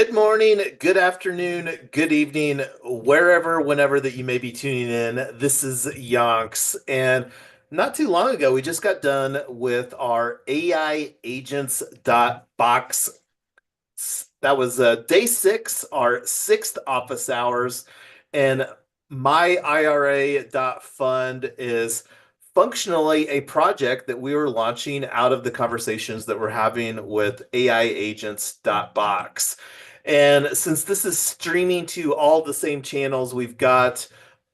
Good morning, good afternoon, good evening, wherever, whenever that you may be tuning in. This is Yonks. And not too long ago, we just got done with our AI Agents.Box. That was day six, our sixth office hours. And myIRA.fund is functionally a project that we were launching out of the conversations that we're having with AiAgents.Box. And since this is streaming to all the same channels, we've got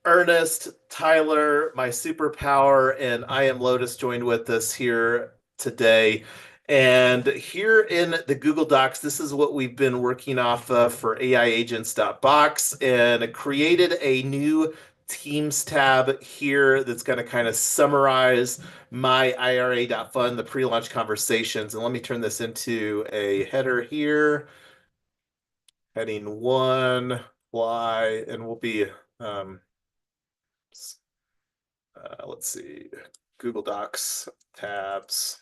Ernest, Tyler, my superpower, and I am Lotus joined with us here today. And here in the Google Docs, this is what we've been working off of for AiAgents.Box and created a new Teams tab here that's going to kind of summarize my IRA.fund, the pre-launch conversations. And let me turn this into a header here. Heading one, fly, and we'll be, um, let's see, Google Docs, tabs.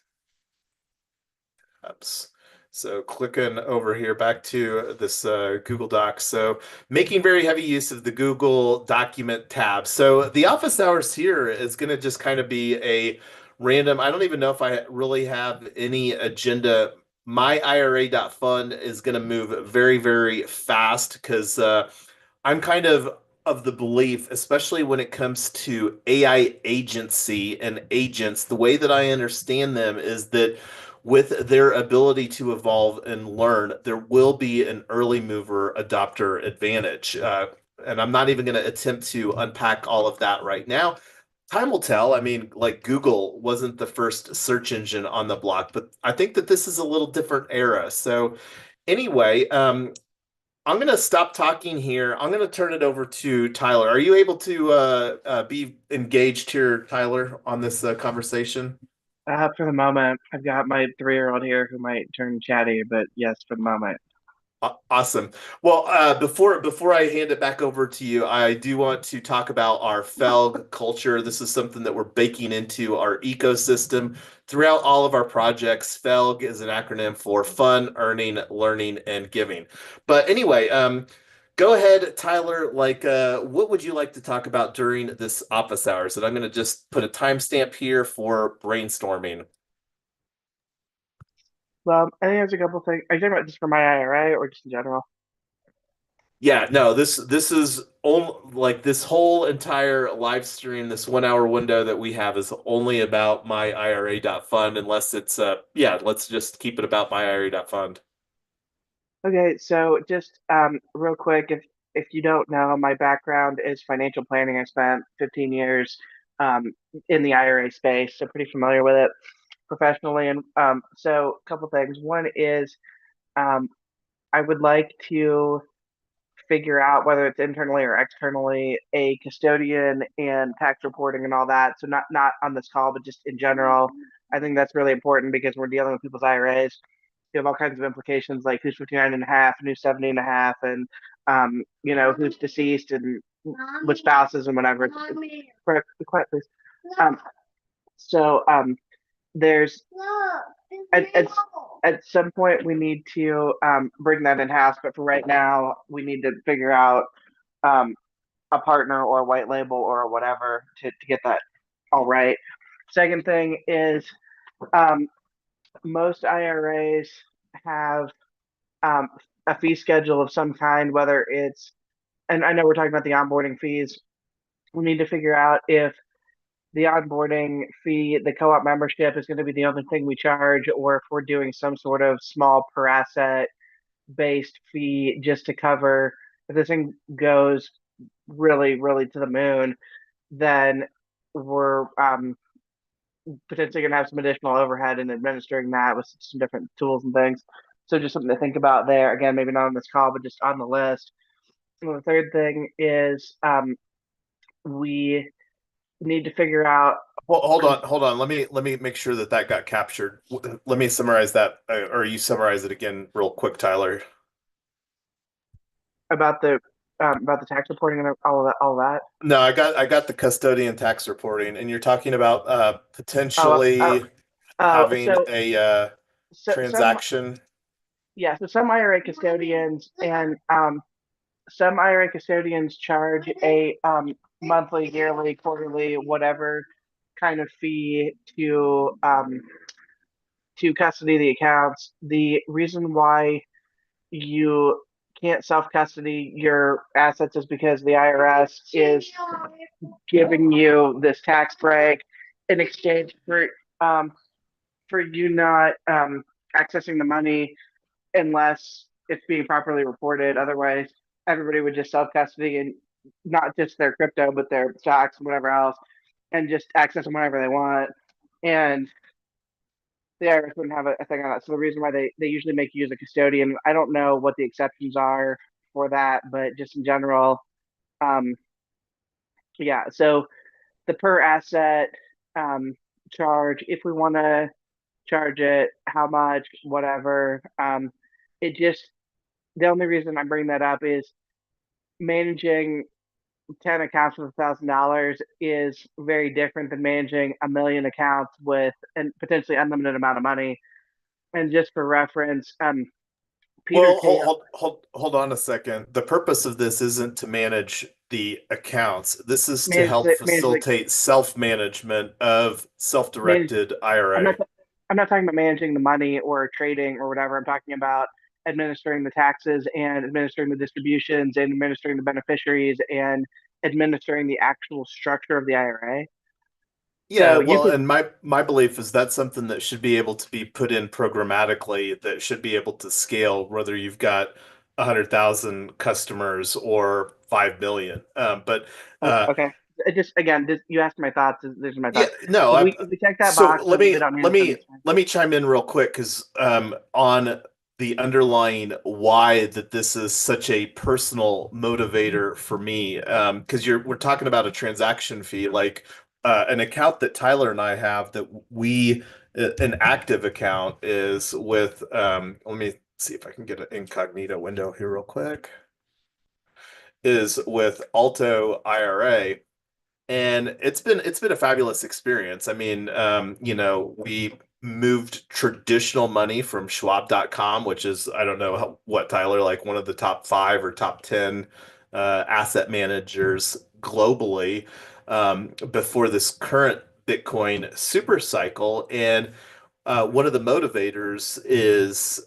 So clicking over here back to this Google Docs. So making very heavy use of the Google document tab. So the office hours here is going to just kind of be a random, I don't even know if I really have any agenda. My IRA.fund is going to move very, very fast because I'm kind of the belief, especially when it comes to AI agency and agents, the way that I understand them is that with their ability to evolve and learn, there will be an early mover adopter advantage. And I'm not even going to attempt to unpack all of that right now. Time will tell. I mean, like Google wasn't the first search engine on the block, but I think that this is a little different era. So, anyway, I'm going to stop talking here. I'm going to turn it over to Tyler. Are you able to be engaged here, Tyler, on this conversation? For the moment, I've got my 3-year-old here who might turn chatty, but yes, for the moment. Awesome. Well, before I hand it back over to you, I do want to talk about our FELG culture. This is something that we're baking into our ecosystem throughout all of our projects. FELG is an acronym for fun, earning, learning, and giving. But anyway, go ahead, Tyler. What would you like to talk about during this office hours? And I'm going to just put a timestamp here for brainstorming. Well, I think there's a couple things. Are you talking about just for my IRA or just in general? Yeah, no, this is only like this whole entire live stream, this 1 hour window that we have is only about my IRA.fund, unless it's yeah, let's just keep it about my IRA.fund. Okay, so just real quick, if you don't know, my background is financial planning. I spent 15 years um, in the IRA space, so pretty familiar with it professionally. And so a couple things. One is um, I would like to figure out whether it's internally or externally a custodian and tax reporting and all that. So not on this call, but just in general. I think that's really important because we're dealing with people's IRAs. You have all kinds of implications like who's 59 and a half and who's 70 and a half and who's deceased and which spouses and whatever. Quiet, be quiet, please. Um, so there's at, at, at some point we need to bring that in house, but for right now we need to figure out um, a partner or a white label or whatever to get that all right. Second thing is um, most IRAs have um, a fee schedule of some kind, whether it's, and I know we're talking about the onboarding fees. We need to figure out if the onboarding fee, the co-op membership is going to be the only thing we charge, or if we're doing some sort of small per asset based fee just to cover if this thing goes really, really to the moon, then we're potentially going to have some additional overhead in administering that with some different tools and things. So just something to think about there. Again, maybe not on this call, but just on the list. And the third thing is we need to figure out Well, hold on. Let me make sure that that got captured. Let me summarize that, or you summarize it again, real quick, Tyler. about the tax reporting and all of that. All of that. No, I got the custodian tax reporting, and you're talking about Oh, potentially oh, having so a so so transaction. yeah, so some IRA custodians and some IRA custodians charge a monthly, yearly, quarterly, whatever kind of fee to custody the accounts. The reason why you can't self custody your assets is because the IRS is giving you this tax break in exchange um, for you not accessing the money unless it's being properly reported. Otherwise, everybody would just self custody and not just their crypto, but their stocks and whatever else, and just access them whenever they want. And the IRS wouldn't have a thing on that. So the reason why they usually make you use a custodian, I don't know what the exceptions are for that, but just in general, um, yeah. So the per asset um, charge, if we want to charge it, how much, whatever. It just the only reason I bring that up is managing 10 accounts with $1,000 is very different than managing a million accounts with and potentially unlimited amount of money. And just for reference, Peter Well, Thiel, hold on a second. The purpose of this isn't to manage the accounts. This is to manage help the facilitate self-management of manage. self-directed I'm not IRA. I'm not talking about managing the money or trading or whatever. I'm talking about administering the taxes and administering the distributions and administering the beneficiaries and administering the actual structure of the IRA. Yeah, So you well, could and my belief is that's something that should be able to be put in programmatically, that should be able to scale, whether you've got 100,000 customers or 5 million. But okay. It just again, this, you asked my thoughts. These are my yeah, thoughts. no, If we check that so box, then we don't need let it. Then me it's fine. let me chime in real quick because on the underlying why that this is such a personal motivator for me, because we're talking about a transaction fee, like an account that Tyler and I have that an active account is with let me see if I can get an incognito window here real quick, is with Alto IRA. And it's been a fabulous experience. I mean, we moved traditional money from Schwab.com, which is, I don't know what, Tyler, like one of the top five or top 10 asset managers globally, before this current Bitcoin super cycle. And one of the motivators is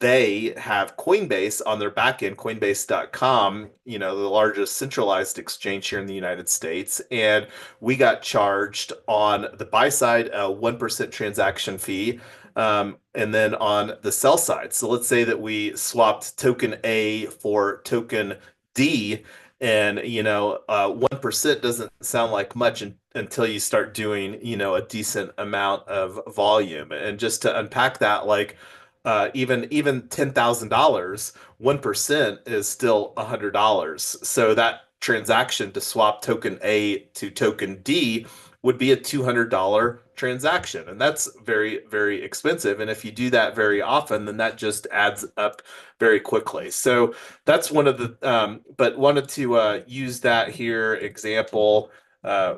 they have Coinbase on their back end, Coinbase.com, the largest centralized exchange here in the United States. And we got charged on the buy side a 1% transaction fee. And then on the sell side. So let's say that we swapped token A for token D. And 1% doesn't sound like much until you start doing a decent amount of volume. And just to unpack that, like even $10,000, 1% is still $100. So that transaction to swap token A to token D would be a $200 transaction, and that's very, very expensive. And if you do that very often, then that just adds up very quickly. So that's one of the but wanted to use that here example.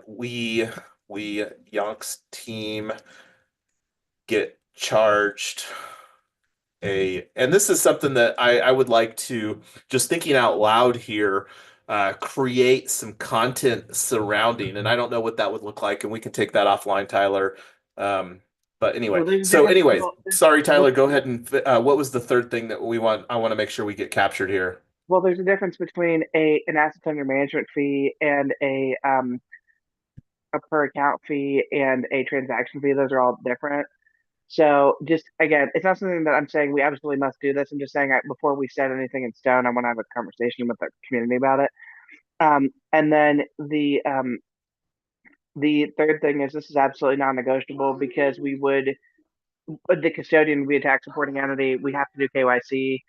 We Yonk's team get charged and this is something that I would like to, just thinking out loud here, create some content surrounding. And I don't know what that would look like, and we can take that offline, Tyler. Um, but anyway, Well, there's a so difference. anyways, Well, sorry, well, Tyler, go ahead and what was the third thing that I want to make sure we get captured here? well, there's a difference between an asset under management fee and a per account fee and a transaction fee. Those are all different. So just again, it's not something that I'm saying we absolutely must do this. I'm just saying before we set anything in stone, I want to have a conversation with the community about it. And then the third thing is this is absolutely non-negotiable because the custodian would be a tax reporting entity. We have to do KYC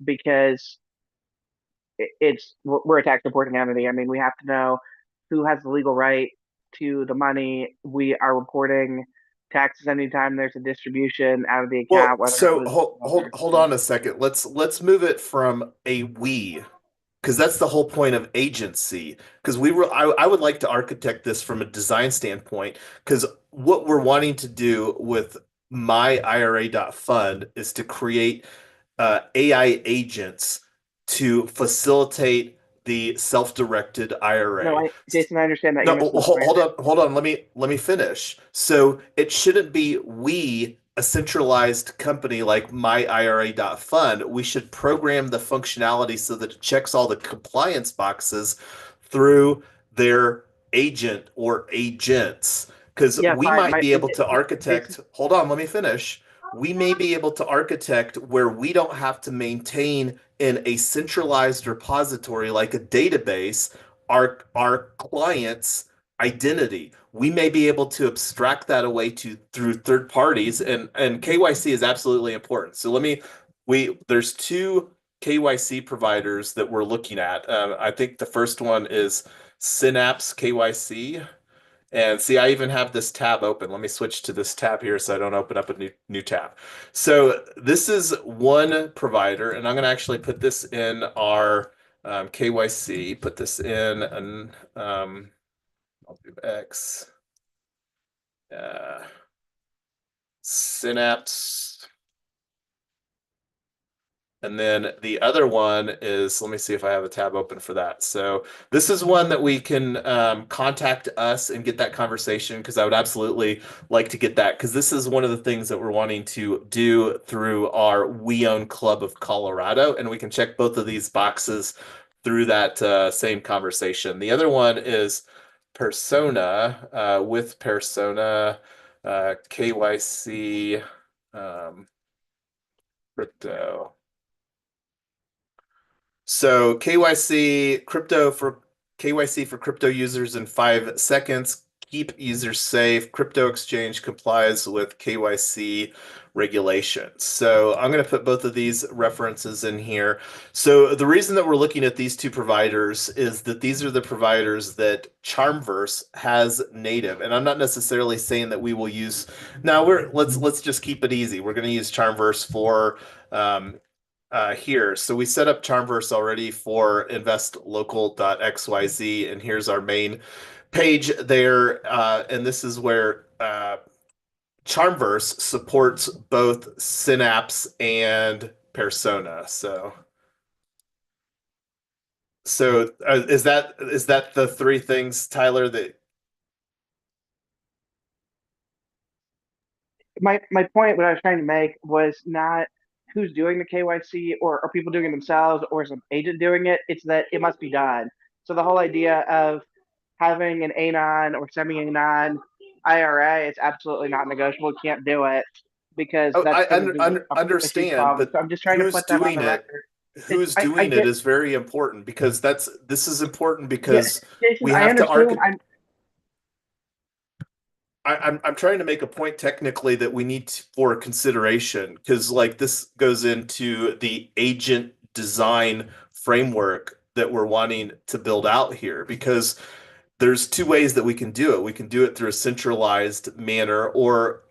because we're a tax reporting entity. I mean, we have to know who has the legal right to the money. We are reporting taxes anytime there's a distribution out of the account, Well, whether it so was hold on a second. Let's move it from a we, because that's the whole point of agency. Because I would like to architect this from a design standpoint, because what we're wanting to do with myIRA.fund is to create AI agents to facilitate the self-directed No, IRA. Jason, I understand that No, you're missing the point. hold on. Let me finish. So it shouldn't be we, a centralized company like myIRA.fund. We should program the functionality so that it checks all the compliance boxes through their agent or agents. Because Yeah, we fine. might be able to Jason, architect, hold on, let me finish. We may be able to architect where we don't have to maintain in a centralized repository like a database our client's identity. We may be able to abstract that away to through third parties, and KYC is absolutely important. So we there's two KYC providers that we're looking at. I think the first one is Synapse KYC. And see, I even have this tab open. Let me switch to this tab here so I don't open up a new tab. So this is one provider, and I'm going to actually put this in our KYC. Put this in, and I'll do X. Uh, Synapse. And then the other one is, let me see if I have a tab open for that. So this is one that we can contact us and get that conversation because I would absolutely like to get that because this is one of the things that we're wanting to do through our We Own Club of Colorado, and we can check both of these boxes through that same conversation. The other one is Persona with Persona KYC crypto. So KYC for crypto users in 5 seconds. Keep users safe. Crypto exchange complies with KYC regulations. So I'm going to put both of these references in here. So the reason that we're looking at these two providers is that these are the providers that Charmverse has native. And I'm not necessarily saying that we will use. Now let's just keep it easy. We're going to use Charmverse for here. So we set up Charmverse already for investlocal.xyz, and here's our main page there. And this is where Charmverse supports both Synapse and Persona. So is that the three things, Tyler, that my point, what I was trying to make was not who's doing the KYC or are people doing it themselves or is an agent doing it. It's that it must be done. So the whole idea of having an anon or semi-anon IRA is absolutely not negotiable. Can't do it because oh, that's I going to be a huge understand, problem. but So I'm just trying to who's put that on doing the it? record. Who's I doing it get, is very important because this is important yeah, because Jason, we I have to understand. arc I'm trying to make a point technically that we need for consideration because like this goes into the agent design framework that we're wanting to build out here because there's two ways that we can do it. We can do it through a centralized manner or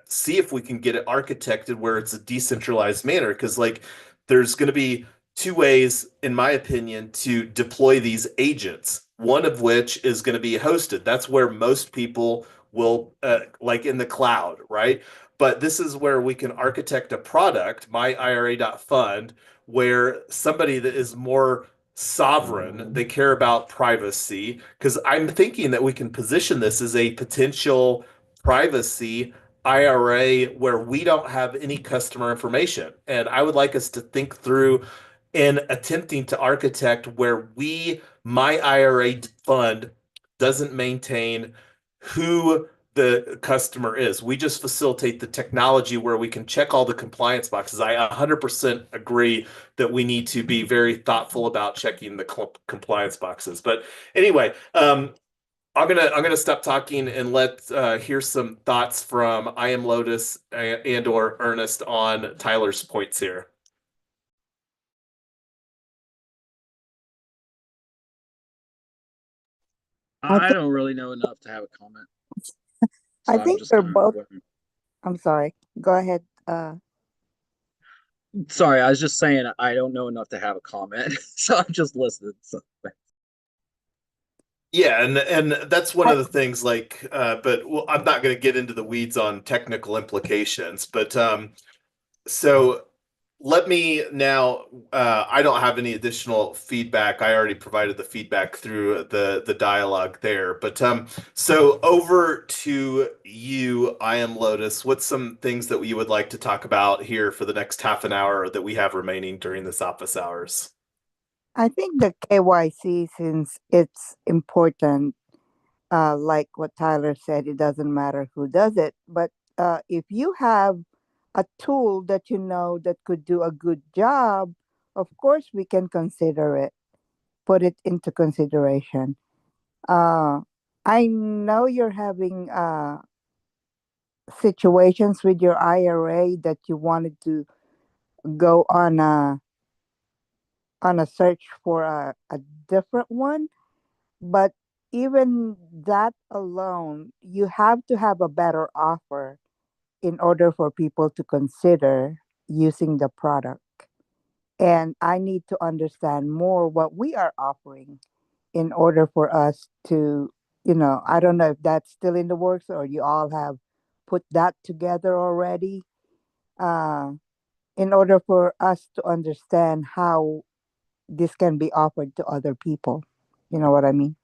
see if we can get it architected where it's a decentralized manner because like there's going to be two ways in my opinion to deploy these agents, one of which is going to be hosted. That's where most people will like in the cloud, right? But this is where we can architect a product, myIRA.fund, where somebody that is more sovereign, they care about privacy, because I'm thinking that we can position this as a potential privacy IRA where we don't have any customer information. And I would like us to think through in attempting to architect where myIRA.fund doesn't maintain who the customer is. We just facilitate the technology where we can check all the compliance boxes. I 100% agree that we need to be very thoughtful about checking the compliance boxes. But anyway, I'm gonna stop talking and let hear some thoughts from I am Lotus and or Ernest on Tyler's points here. I I think don't really know enough to have a comment, I so I'm think just they're kind of both. looking. I'm sorry. Go ahead. Sorry, I was just saying I don't know enough to have a comment, so I'm just listening. So. Yeah, and that's one I, of the things like but well, I'm not going to get into the weeds on technical implications, but so let me now I don't have any additional feedback. I already provided the feedback through the dialogue there. But so over to you, I am Lotus. What's some things that you would like to talk about here for the next half an hour that we have remaining during this office hours? I think the KYC, since it's important, like what Tyler said, it doesn't matter who does it. But if you have a tool that you know that could do a good job, of course we can consider it, put it into consideration. Uh, I know you're having situations with your IRA that you wanted to go on a search for a different one, but even that alone, you have to have a better offer in order for people to consider using the product. And I need to understand more what we are offering in order for us to, I don't know if that's still in the works or you all have put that together already, uh, in order for us to understand how this can be offered to other people. You know what I mean?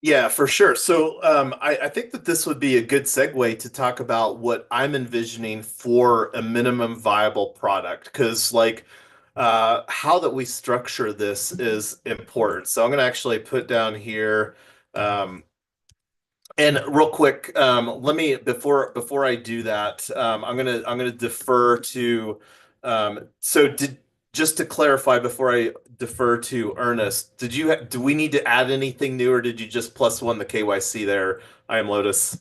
Yeah, for sure. So I think that this would be a good segue to talk about what I'm envisioning for a minimum viable product. Because like how that we structure this is important. So I'm going to actually put down here um, and real quick, let me before I do that, I'm gonna defer to so did just to clarify before I defer to Ernest, do we need to add anything new or did you just plus one the KYC there? I am Lotus.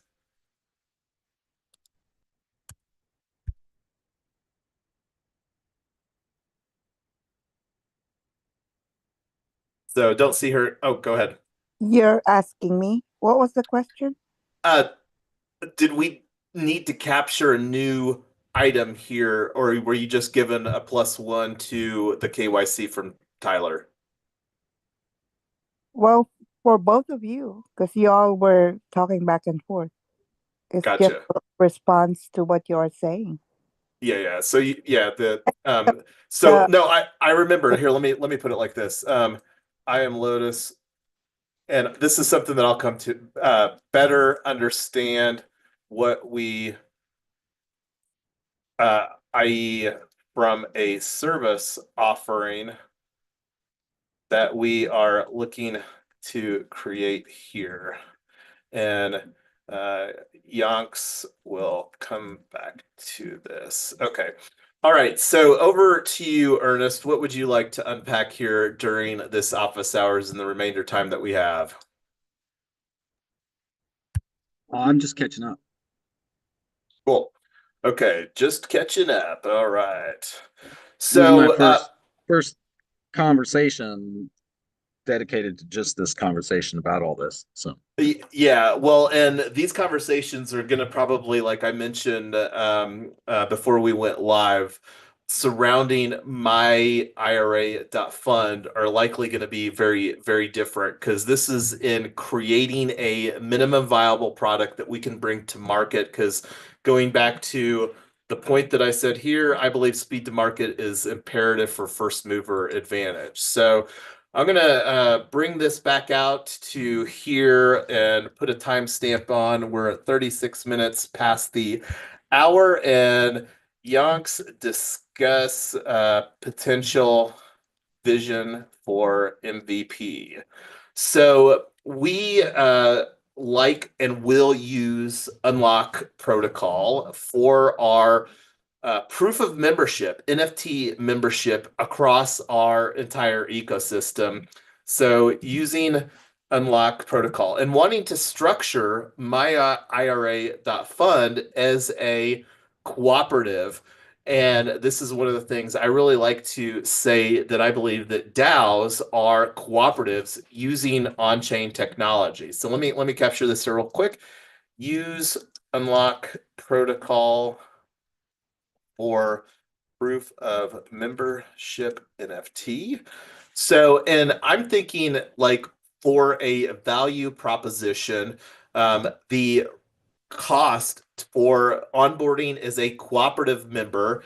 So don't see her. Oh, go ahead. You're asking me, what was the question? Uh, did we need to capture a new item here, or were you just given a plus one to the KYC from Tyler? Well, for both of you, because you all were talking back and forth. It's just Gotcha. a response to what you are saying. Yeah, yeah. So yeah, So so the no, I remember. Here, let me put it like this. I am Lotus, and this is something that I'll come to better understand what we i.e. from a service offering that we are looking to create here. And uh, Yonks will come back to this. Okay. All right. So over to you, Ernest. What would you like to unpack here during this office hours and the remainder time that we have? I'm just catching up. Cool. Okay. Just catching up. All right. This is my So, first conversation dedicated to just this conversation about all this. So Yeah, well, and these conversations are going to probably, like I mentioned before we went live, surrounding myIRA.fund are likely going to be very, very different because this is in creating a minimum viable product that we can bring to market. Because going back to the point that I said here, I believe speed to market is imperative for first mover advantage. So I'm gonna bring this back out to here and put a timestamp on. We're at 36 minutes past the hour, and Yonks discuss potential vision for MVP. So we like and will use Unlock Protocol for our proof of membership, NFT membership across our entire ecosystem. So using Unlock Protocol and wanting to structure myIRA.fund as a cooperative. And this is one of the things I really like to say that I believe that DAOs are cooperatives using on-chain technology. So let me capture this here real quick. Use Unlock Protocol for proof of membership NFT. So, and I'm thinking like for a value proposition, the cost for onboarding as a cooperative member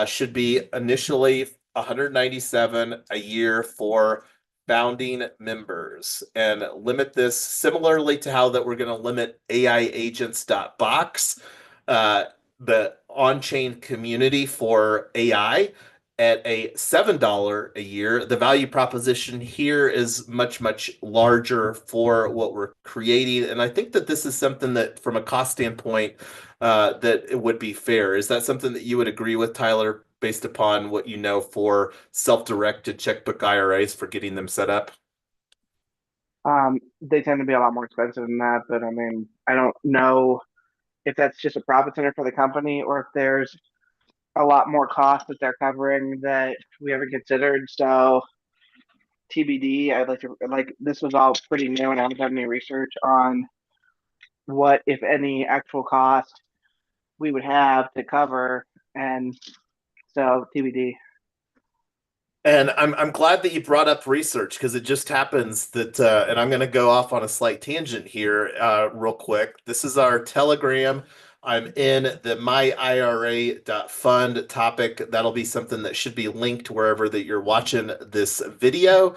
should be initially 197 a year for founding members, and limit this similarly to how that we're going to limit AiAgents.Box, the on-chain community for AI, at a $7 a year. The value proposition here is much, much larger for what we're creating. And I think that this is something that, from a cost standpoint, that it would be fair. Is that something that you would agree with, Tyler, based upon what you know for self-directed checkbook IRAs for getting them set up? They tend to be a lot more expensive than that, but I mean, I don't know if that's just a profit center for the company or if there's a lot more cost that they're covering that we haven't considered. So TBD. I'd like to like this was all pretty new, and I haven't done any research on what, if any, actual cost we would have to cover, and so TBD. And I'm glad that you brought up research, because it just happens that, and I'm going to go off on a slight tangent here, real quick. This is our Telegram. I'm in the myIRA.fund topic. That'll be something that should be linked wherever that you're watching this video.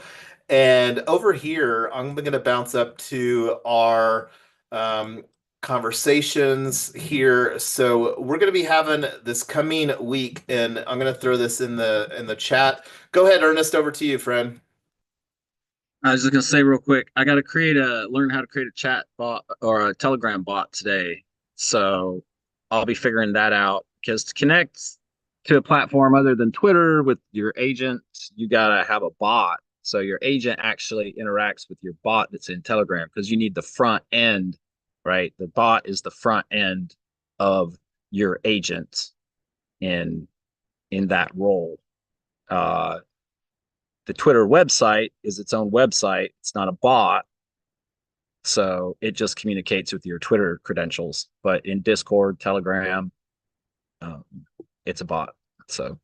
And over here, I'm going to bounce up to our um, conversations here. So we're going to be having this coming week, and I'm going to throw this in the chat. Go ahead, Ernest, over to you, friend. I was just gonna say real quick, I gotta learn how to create a chat bot or a Telegram bot today. So I'll be figuring that out, because to connect to a platform other than Twitter with your agent, you gotta have a bot. So your agent actually interacts with your bot that's in Telegram, because you need the front end, right? The bot is the front end of your agent in that role. Uh, the Twitter website is its own website. It's not a bot. So it just communicates with your Twitter credentials. But in Discord, Telegram, um, it's a bot. So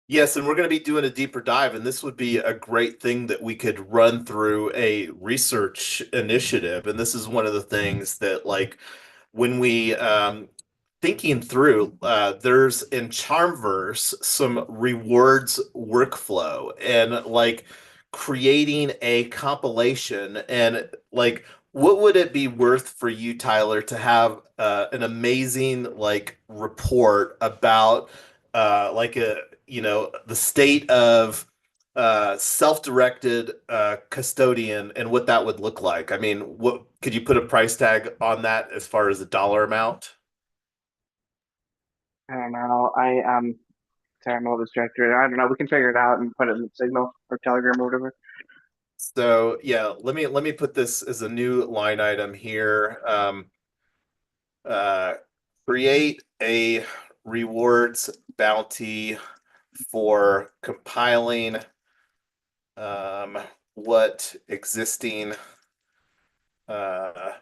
Yes, and we're going to be doing a deeper dive, and this would be a great thing that we could run through a research initiative. And this is one of the things that, like, when we thinking through, there's in Charmverse some rewards workflow, and like creating a compilation, and like what would it be worth for you, Tyler, to have an amazing like report about like a the state of self-directed custodian and what that would look like? I mean, what could you put a price tag on that as far as a dollar amount? I don't know. Sorry, I'm a little distracted. I don't know. We can figure it out and put it in the Signal or Telegram or whatever. So yeah, let me put this as a new line item here. Uh, Create a rewards bounty for compiling what existing uh,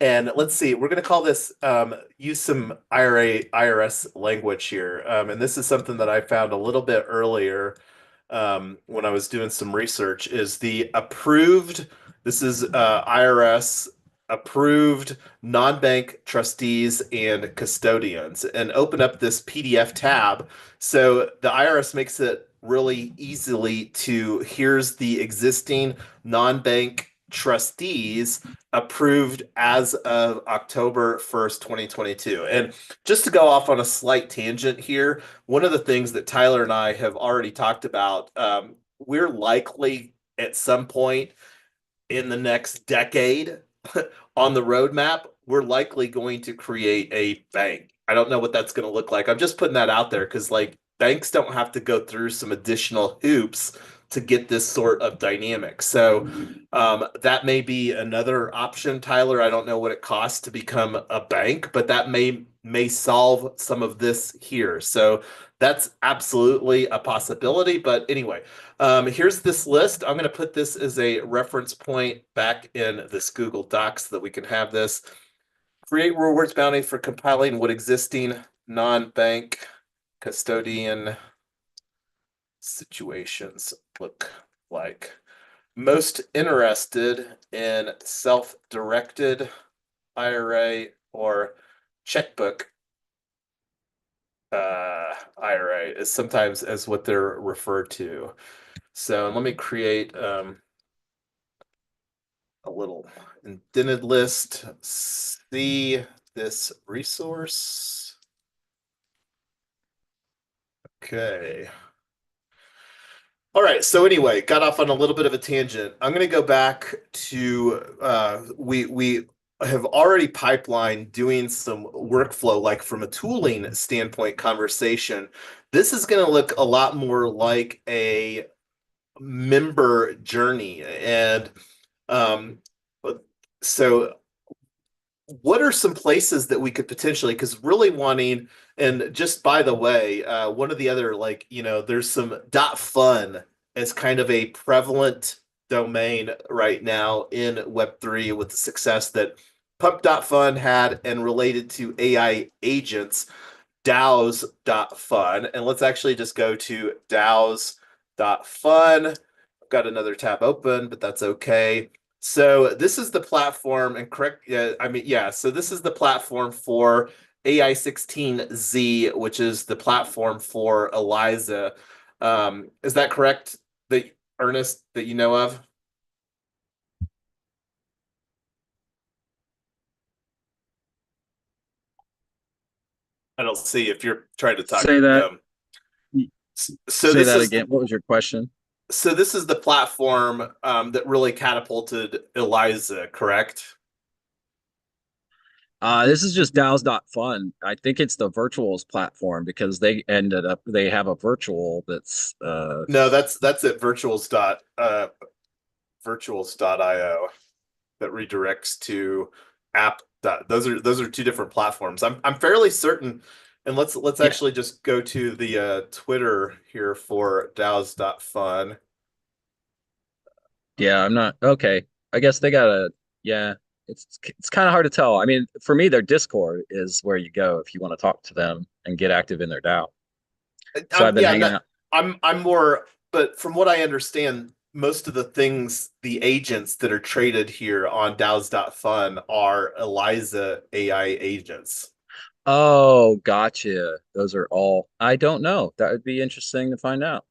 and let's see, we're going to call this use some IRS language here. And this is something that I found a little bit earlier when I was doing some research, is the approved, this is IRS approved non-bank trustees and custodians, and open up this PDF tab. So the IRS makes it really easily to, here's the existing non-bank trustees approved as of October 1st, 2022. And just to go off on a slight tangent here, one of the things that Tyler and I have already talked about, we're likely at some point in the next decade on the roadmap, we're likely going to create a bank. I don't know what that's going to look like. I'm just putting that out there because, like, banks don't have to go through some additional hoops to get this sort of dynamic. So that may be another option, Tyler. I don't know what it costs to become a bank, but that may solve some of this here. So that's absolutely a possibility. But anyway, here's this list. I'm going to put this as a reference point back in this Google Docs so that we can have this. Create rewards bounty for compiling what existing non-bank custodian situations look like? Most interested in self-directed IRA or checkbook IRA is sometimes as what they're referred to. So let me create a little indented list. See this resource. Okay. All right. So anyway, got off on a little bit of a tangent. I'm going to go back to we have already pipelined doing some workflow, like from a tooling standpoint conversation. This is going to look a lot more like a member journey. And um, so what are some places that we could potentially, because really wanting, and just by the way, one of the other, like, there's some .fun as kind of a prevalent domain right now in Web3 with the success that pump.fun had and related to AI agents, DAOs.fun. And let's actually just go to DAOs.fun. I've got another tab open, but that's okay. So this is the platform, and correct, so this is the platform for AI16Z, which is the platform for ELIZA. Is that correct, that Ernest, that you know of? I don't see if you're trying to talk. Say that. So Say this that is again. What was your question? so this is the platform that really catapulted ELIZA, correct? This is just DAOs.fun. I think it's the virtuals platform because they have a virtual that's No, that's at virtuals.io that redirects to app. Those are two different platforms. I'm fairly certain, and let's yeah. actually just go to the Twitter here for DAOs.fun. Yeah, I'm not okay. I guess they got a yeah. It's kind of hard to tell. I mean, for me, their Discord is where you go if you want to talk to them and get active in their DAO. So I've been Yeah, hanging out. I'm more, but from what I understand, most of the things, the agents that are traded here on DAOs.fun are ELIZA AI agents. Oh, gotcha. Those are all. I don't know. That would be interesting to find out.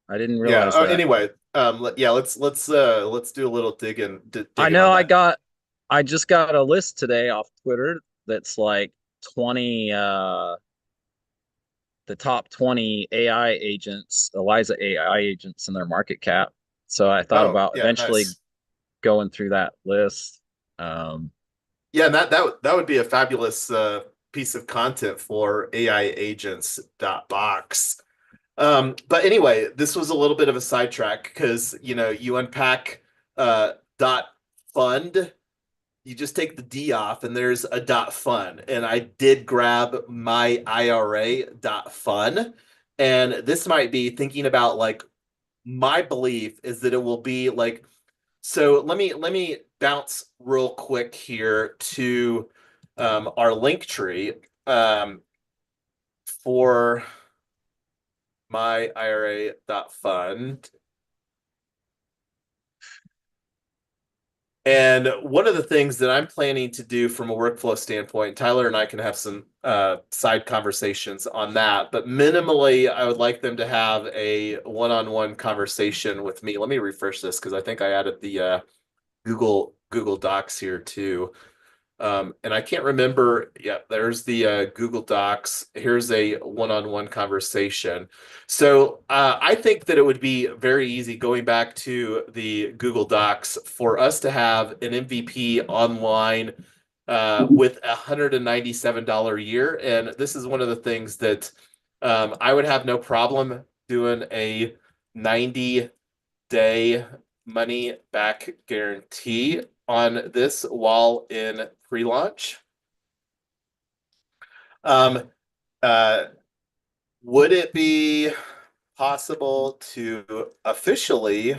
I didn't Yeah. realize that. Anyway, let's do a little I digging know on that. I just got a list today off Twitter that's like 20 the top 20 AI agents, ELIZA AI agents in their market cap. So I thought Oh, about yeah, eventually nice. going through that list. Um, Yeah, and that would be a fabulous piece of content for AiAgents.Box. But anyway, this was a little bit of a sidetrack because you unpack dot fund, you just take the D off and there's a dot fun. And I did grab myIRA.fund. And this might be thinking about, like, my belief is that it will be like, so let me bounce real quick here to our link tree for myIRA.fund. And one of the things that I'm planning to do from a workflow standpoint, Tyler and I can have some side conversations on that, but minimally, I would like them to have a one-on-one conversation with me. Let me refresh this because I think I added the Google Docs here too. And I can't remember. Yeah, there's the Google Docs. Here's a one-on-one conversation. So I think that it would be very easy, going back to the Google Docs, for us to have an MVP online with $197 a year. And this is one of the things that I would have no problem doing a 90-day money back guarantee on this while in pre-launch. Um, uh, would it be possible to officially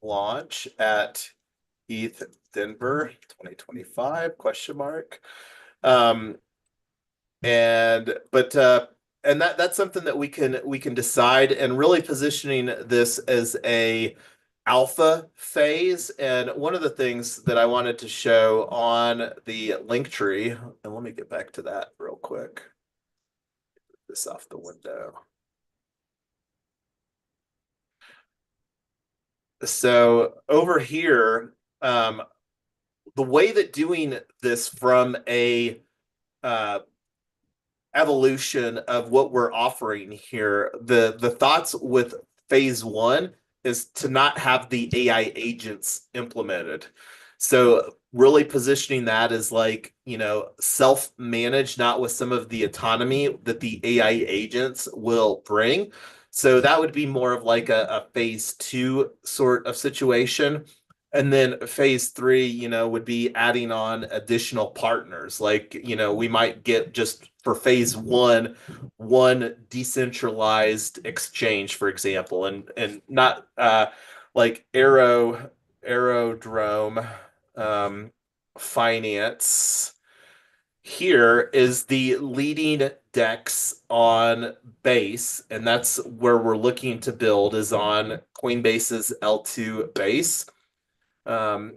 launch at ETH Denver 2025 question mark? And but and that's something that we can decide, and really positioning this as a alpha phase. And one of the things that I wanted to show on the link tree, and let me get back to that real quick. Get this off the window. So over here, the way that doing this from a evolution of what we're offering here, the thoughts with phase one is to not have the AI agents implemented. So really positioning that as like, you know, self-managed, not with some of the autonomy that the AI agents will bring. So that would be more of like a phase two sort of situation. And then phase three, you know, would be adding on additional partners. Like, you know, we might get just for phase one decentralized exchange, for example, and not like Aerodrome Finance here is the leading DEX on base, and that's where we're looking to build is on Coinbase's L2 base. And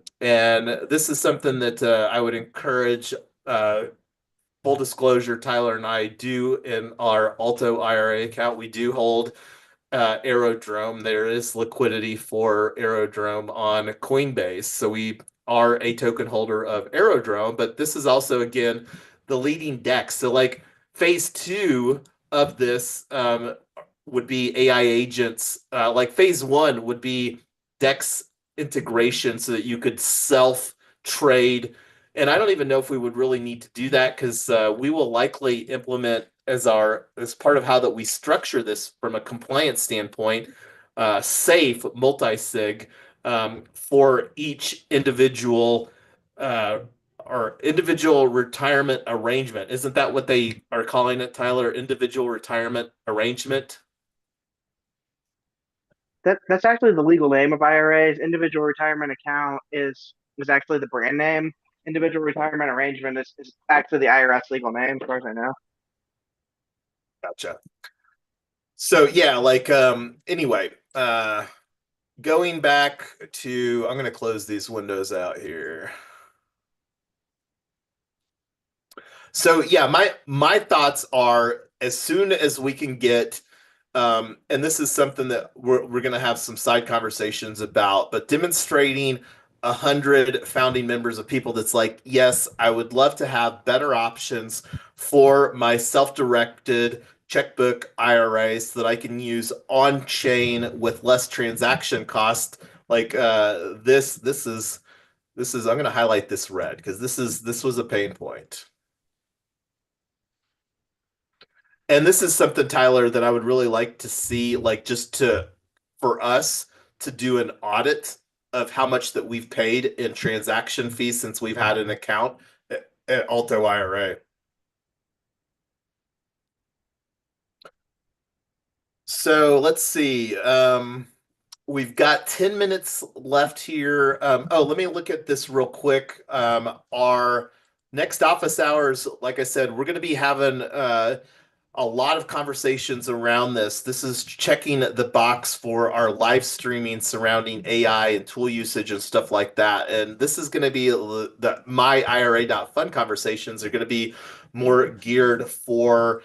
this is something that I would encourage. Full disclosure, Tyler and I do in our Alto IRA account, we do hold Aerodrome. There is liquidity for Aerodrome on Coinbase. So we are a token holder of Aerodrome, but this is also, again, the leading DEX. So, like, phase two of this would be AI agents. Like, phase one would be DEX integration so that you could self trade. And I don't even know if we would really need to do that because we will likely implement as part of how that we structure this from a compliance standpoint, safe multi-sig for each individual or individual retirement arrangement. Isn't that what they are calling it, Tyler? Individual retirement arrangement? That's actually the legal name of IRAs. Individual retirement account is actually the brand name. Individual retirement arrangement is actually the IRS legal name, as far as I know. Gotcha. So yeah, like anyway, going back to, I'm going to close these windows out here. So yeah, my thoughts are as soon as we can get and this is something that we're going to have some side conversations about, but demonstrating 100 founding members of people that's like, yes, I would love to have better options for my self-directed checkbook IRA so that I can use on chain with less transaction cost. Like this is I'm going to highlight this red because this was a pain point. And this is something, Tyler, that I would really like to see, like just to for us to do an audit of how much that we've paid in transaction fees since we've had an account at Alto IRA. So let's see. We've got 10 minutes left here. Oh, let me look at this real quick. Our next office hours, like I said, we're going to be having a lot of conversations around this. This is checking the box for our live streaming surrounding AI and tool usage and stuff like that. And this is going to be the myIRA.fund conversations are going to be more geared for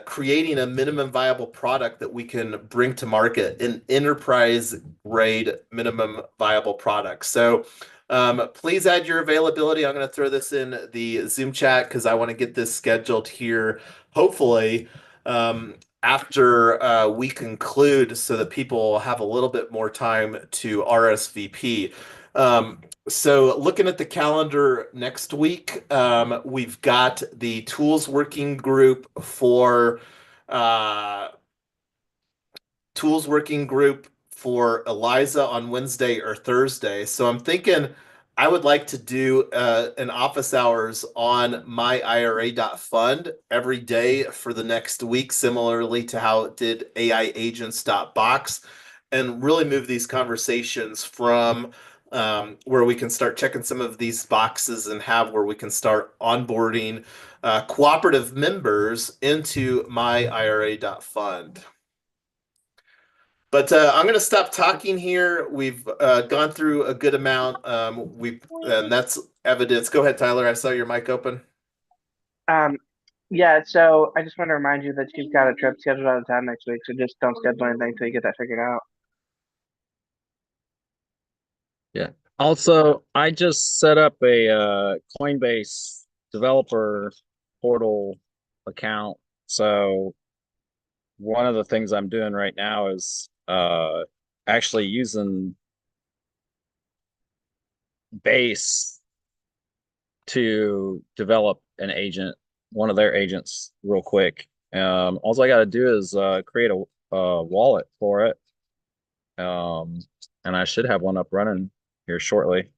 creating a minimum viable product that we can bring to market, an enterprise grade minimum viable product. So please add your availability. I'm going to throw this in the Zoom chat because I want to get this scheduled here, hopefully, after we conclude so that people will have a little bit more time to RSVP. So looking at the calendar next week, we've got the tools working group for Eliza on Wednesday or Thursday. So I'm thinking I would like to do an office hours on myIRA.fund every day for the next week, similarly to how it did AiAgents.Box, and really move these conversations from where we can start checking some of these boxes and have where we can start onboarding cooperative members into myIRA.fund. But I'm going to stop talking here. We've gone through a good amount. And that's evidence. Go ahead, Tyler. I saw your mic open. Yeah, so I just want to remind you that you've got a trip scheduled out of town next week, so just don't schedule anything until you get that figured out. Yeah. Also, I just set up a Coinbase developer portal account. So one of the things I'm doing right now is actually using Base to develop an agent, one of their agents, real quick. All I got to do is create a wallet for it, and I should have one up running here shortly.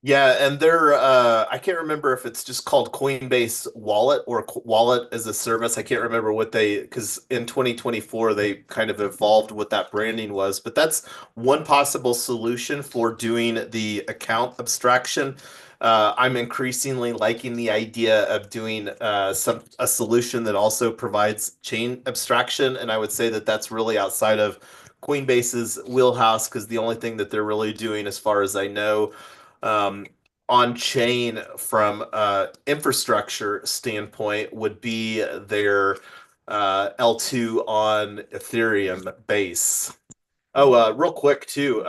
Yeah, and they're I can't remember if it's just called Coinbase Wallet or Wallet as a service. I can't remember what they, because in 2024 they kind of evolved what that branding was, but that's one possible solution for doing the account abstraction. I'm increasingly liking the idea of doing a solution that also provides chain abstraction, and I would say that that's really outside of Coinbase's wheelhouse because the only thing that they're really doing, as far as I know, um, on chain from infrastructure standpoint would be their L2 on Ethereum base. Oh, real quick too.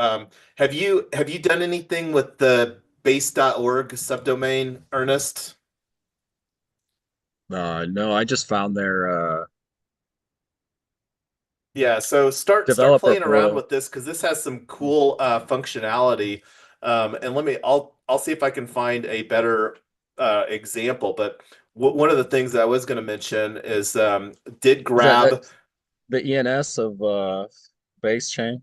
Have you done anything with the base.org subdomain, Ernest? No, I just found their Yeah, so start developer playing around portal. with this because this has some cool functionality. And I'll see if I can find a better example. But one of the things that I was going to mention is did Is that grab the ENS of Base chain?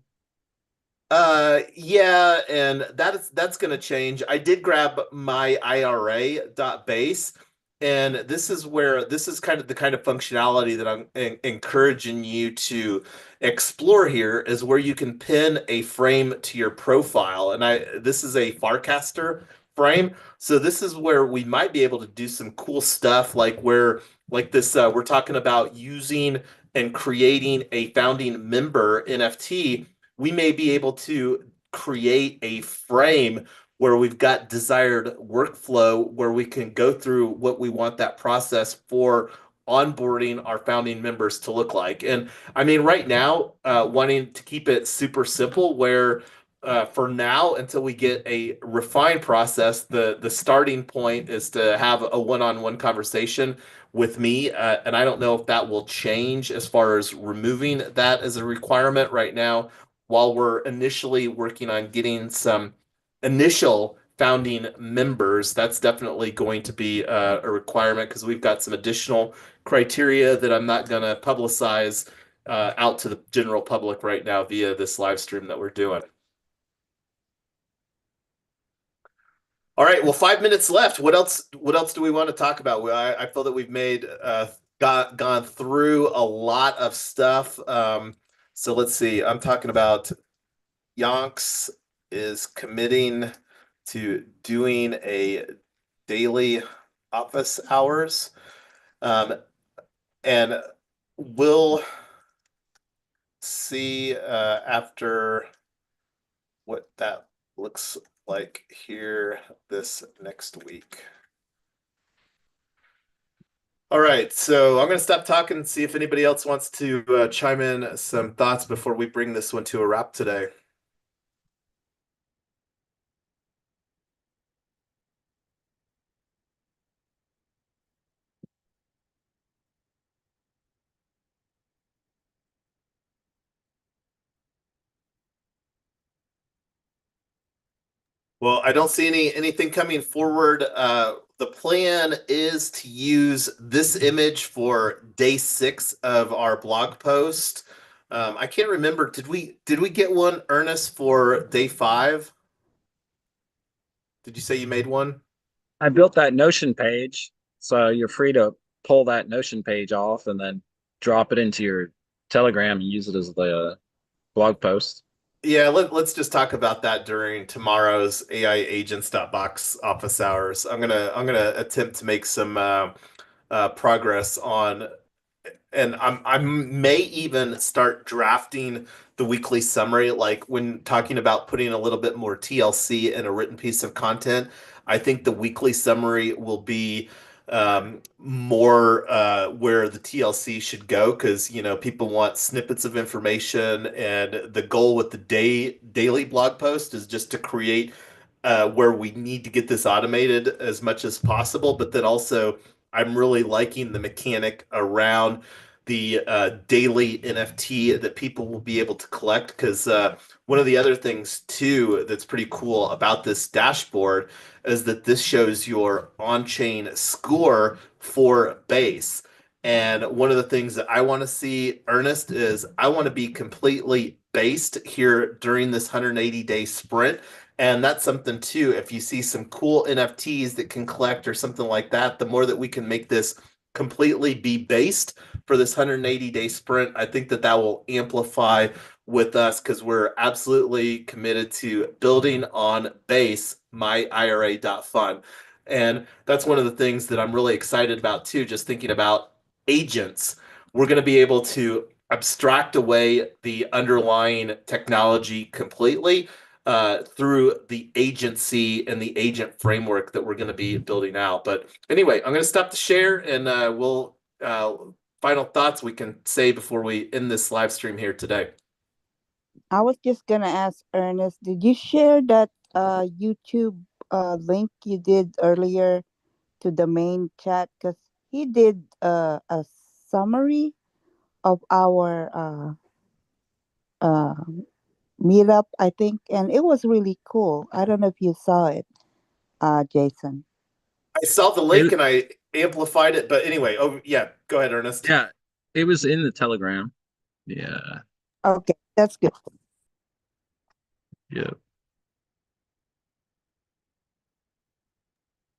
yeah, and that's going to change. I did grab my IRA.base, and this is kind of the kind of functionality that I'm encouraging you to explore here is where you can pin a frame to your profile. And this is a Farcaster frame. So this is where we might be able to do some cool stuff like this we're talking about using and creating a founding member NFT. We may be able to create a frame where we've got desired workflow where we can go through what we want that process for onboarding our founding members to look like. And I mean, right now, wanting to keep it super simple, where for now, until we get a refined process, the starting point is to have a one-on-one conversation with me. And I don't know if that will change as far as removing that as a requirement right now while we're initially working on getting some initial founding members. That's definitely going to be a requirement because we've got some additional criteria that I'm not going to publicize out to the general public right now via this live stream that we're doing. All right, well, 5 minutes left. What else? What else do we want to talk about? I feel that we've made gone through a lot of stuff. So let's see. I'm talking about Yonks is committing to doing a daily office hours. And we'll see after what that looks like here this next week. All right, so I'm going to stop talking and see if anybody else wants to chime in some thoughts before we bring this one to a wrap today. Well, I don't see anything coming forward. The plan is to use this image for day 6 of our blog post. I can't remember. Did we get one, Ernest, for day 5? Did you say you made one? I built that Notion page, so you're free to pull that Notion page off and then drop it into your Telegram and use it as the blog post. Yeah, let's just talk about that during tomorrow's AiAgents.Box office hours. I'm gonna attempt to make some progress on, and I may even start drafting the weekly summary. Like when talking about putting a little bit more TLC in a written piece of content, I think the weekly summary will be more where the TLC should go, because people want snippets of information, and the goal with the daily blog post is just to create where we need to get this automated as much as possible. But then also, I'm really liking the mechanic around the daily NFT that people will be able to collect. Because one of the other things too that's pretty cool about this dashboard is that this shows your on-chain score for base. And one of the things that I want to see, Ernest, is I want to be completely based here during this 180-day sprint. And that's something too. If you see some cool NFTs that can collect or something like that, the more that we can make this completely be based for this 180-day sprint, I think that that will amplify with us, because we're absolutely committed to building on base myIRA.fund. And that's one of the things that I'm really excited about too, just thinking about agents. We're going to be able to abstract away the underlying technology completely through the agency and the agent framework that we're going to be building out. But anyway, I'm going to stop the share, and we'll final thoughts we can say before we end this live stream here today. I was just gonna ask Ernest, did you share that YouTube link you did earlier to the main chat? Because he did a summary of our uh, meetup, I think, and it was really cool. I don't know if you saw it, Jason. I saw the link It, and I amplified it, but anyway, oh yeah, go ahead, Ernest. yeah, it was in the Telegram. Yeah, Okay, that's good. yeah.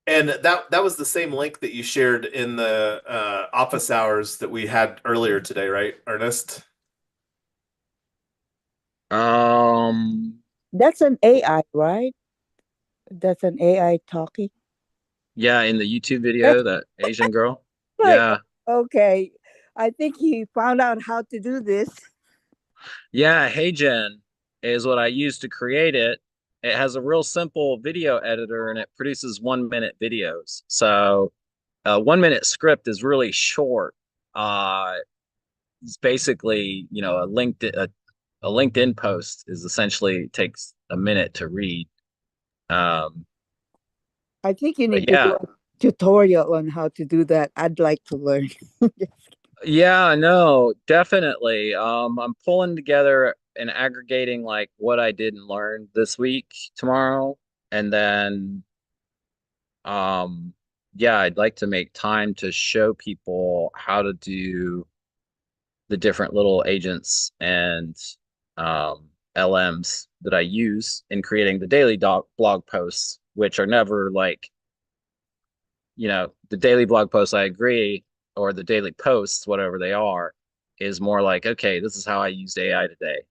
And that was the same link that you shared in the office hours that we had earlier today, right, Ernest? Um, That's an AI, right? That's an AI talking. yeah, in the YouTube video, that Asian girl. Right. Yeah, Okay. I think he found out how to do this. yeah. HeyGen is what I use to create it. It has a real simple video editor and it produces 1 minute videos. So a 1 minute script is really short. It's basically, a LinkedIn post is essentially takes a minute to read. Um, I think you but need to do yeah, a tutorial on how to do that. I'd like to learn. yeah, no, definitely. I'm pulling together and aggregating like what I did and learned this week, tomorrow, and then um, yeah, I'd like to make time to show people how to do the different little agents and LMs that I use in creating the daily blog posts, which are never like, the daily blog posts, I agree, or the daily posts, whatever they are, is more like, okay, this is how I used AI today.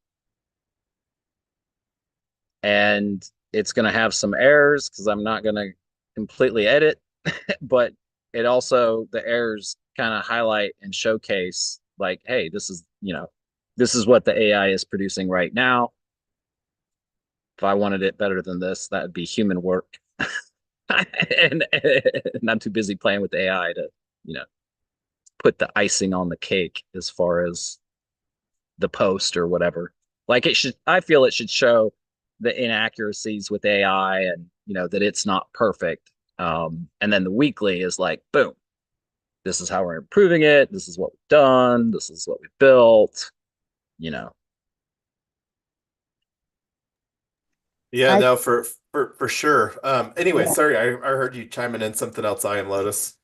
And it's going to have some errors because I'm not going to completely edit, but it also, the errors kind of highlight and showcase like, hey, this is what the AI is producing right now. If I wanted it better than this, that would be human work. And I'm too busy playing with AI to, you know, put the icing on the cake as far as the post or whatever. Like I feel it should show the inaccuracies with AI and, that it's not perfect. And then the weekly is like, boom, this is how we're improving it. This is what we've done. This is what we've built, you know. Yeah, I no, for sure. Anyway, yeah, sorry, I heard you chiming in something else. I am Lotus.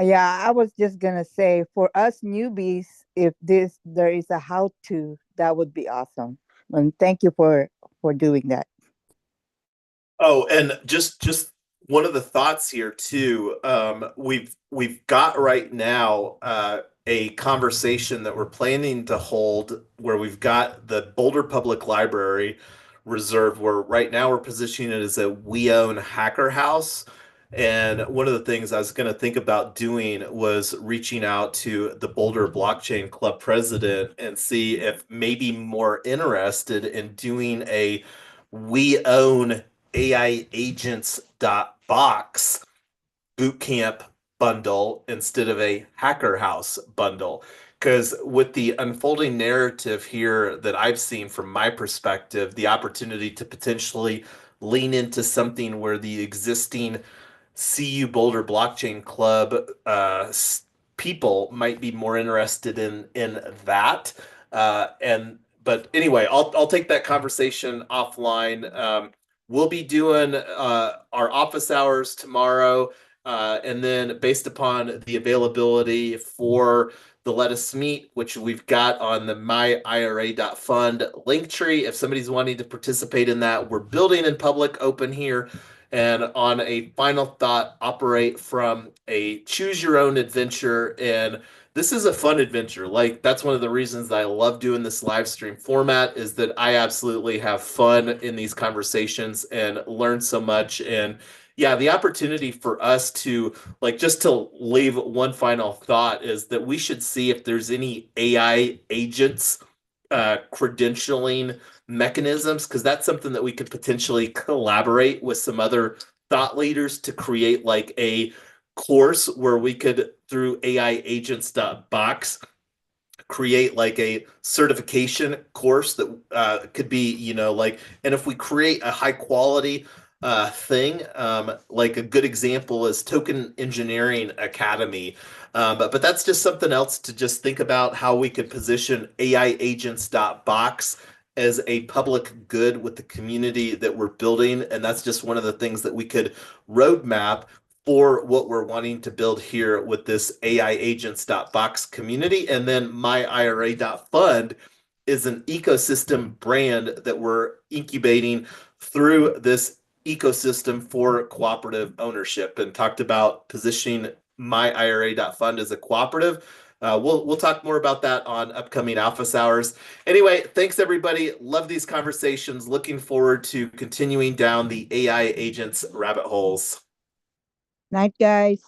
yeah, I was just gonna say for us newbies, if there is a how to, that would be awesome. And thank you for doing that. Oh, and just one of the thoughts here too. We've got right now. a conversation that we're planning to hold where we've got the Boulder Public Library reserved, where right now we're positioning it as a we own hacker house. And one of the things I was going to think about doing was reaching out to the Boulder Blockchain Club president and see if maybe more interested in doing a we own AiAgents.Box bootcamp bundle instead of a hacker house bundle. Because with the unfolding narrative here that I've seen from my perspective, the opportunity to potentially lean into something where the existing CU Boulder Blockchain Club people might be more interested in that. And but anyway, I'll take that conversation offline. We'll be doing our office hours tomorrow, and then based upon the availability for the Let Us Meet, which we've got on the myIRA.fund link tree. If somebody's wanting to participate in that, we're building in public open here. And on a final thought, operate from a choose your own adventure. And this is a fun adventure. Like, that's one of the reasons that I love doing this live stream format, is that I absolutely have fun in these conversations and learn so much. And yeah, the opportunity for us to, like, just to leave one final thought is that we should see if there's any AI agents credentialing mechanisms, because that's something that we could potentially collaborate with some other thought leaders to create like a course where we could, through AiAgents.Box, create like a certification course that could be, like, and if we create a high quality thing, like a good example is Token Engineering Academy. But that's just something else to just think about, how we could position AiAgents.Box as a public good with the community that we're building. And that's just one of the things that we could roadmap for what we're wanting to build here with this AiAgents.Box community. And then myIRA.fund is an ecosystem brand that we're incubating through this ecosystem for cooperative ownership, and talked about positioning myIRA.fund as a cooperative. We'll talk more about that on upcoming office hours. Anyway, thanks everybody. Love these conversations. Looking forward to continuing down the AI agents rabbit holes. Night, guys.